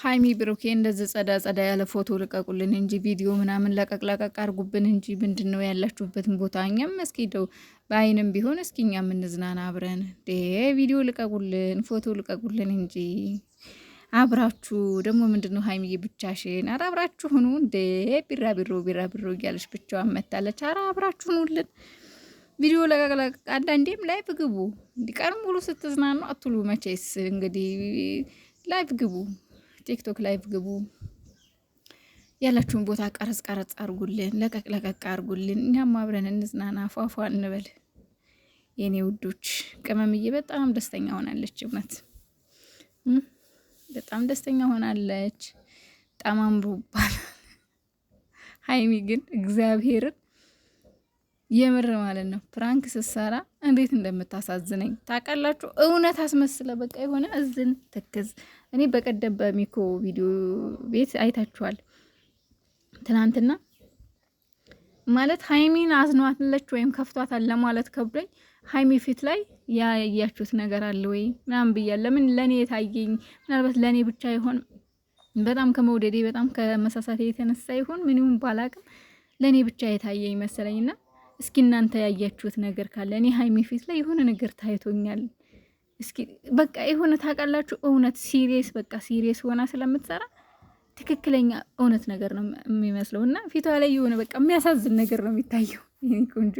ሃይሚ ብሩኬ እንደዚህ ጸዳ ጸዳ ያለ ፎቶ ልቀቁልን እንጂ ቪዲዮ ምናምን ለቀቅ አርጉብን እንጂ ምንድነው ያላችሁበትን ቦታ እኛም እስኪ ደው በአይንም ቢሆን እስኪ እኛም እንዝናና አብረን ቪዲዮ ልቀቁልን ፎቶ ልቀቁልን እንጂ አብራችሁ ደግሞ ምንድነው ሃይሚዬ ብቻሽን ኧረ አብራችሁ ሁኑ እንዴ ቢራቢሮ እያለች ብቻዋን መታለች ኧረ አብራችሁ ሁኑልን ቪዲዮ ለቀቅ አንዳንዴም ላይቭ ግቡ እንዲቀር ሙሉ ስትዝናኑ አትሉ መቼስ እንግዲህ ላይቭ ግቡ ቲክቶክ ላይቭ ግቡ ያላችሁን ቦታ ቀረጽ አርጉልን ለቀቅ አርጉልን እኛም አብረን እንዝናና ፏፏ እንበል የኔ ውዶች ቅመምዬ በጣም ደስተኛ ሆናለች እውነት በጣም ደስተኛ ሆናለች በጣም አምሮባል ሃይሚ ግን እግዚአብሔርን የምር ማለት ነው ፕራንክ ስትሰራ እንዴት እንደምታሳዝነኝ ታውቃላችሁ እውነት አስመስለ በቃ የሆነ እዝን ትክዝ እኔ በቀደም በሚኮ ቪዲዮ ቤት አይታችኋል ትናንትና ማለት ሃይሚን አዝኗትለች ወይም ከፍቷታል ለማለት ከብዶኝ ሃይሚ ፊት ላይ ያያችሁት ነገር አለ ወይ ምናምን ብያለሁ ለምን ለኔ የታየኝ ምናልባት ለኔ ብቻ ይሆን በጣም ከመውደዴ በጣም ከመሳሳቴ የተነሳ ይሆን ምንም ባላቅም ለኔ ብቻ የታየኝ መሰለኝና እስኪ እናንተ ያያችሁት ነገር ካለ እኔ ሃይሚ ፊት ላይ የሆነ ነገር ታይቶኛል እስኪ በቃ የሆነ ታውቃላችሁ እውነት ሲሪየስ በቃ ሲሪየስ ሆና ስለምትሰራ ትክክለኛ እውነት ነገር ነው የሚመስለውና ፊቷ ላይ የሆነ በቃ የሚያሳዝን ነገር ነው የሚታየው ቆንጆ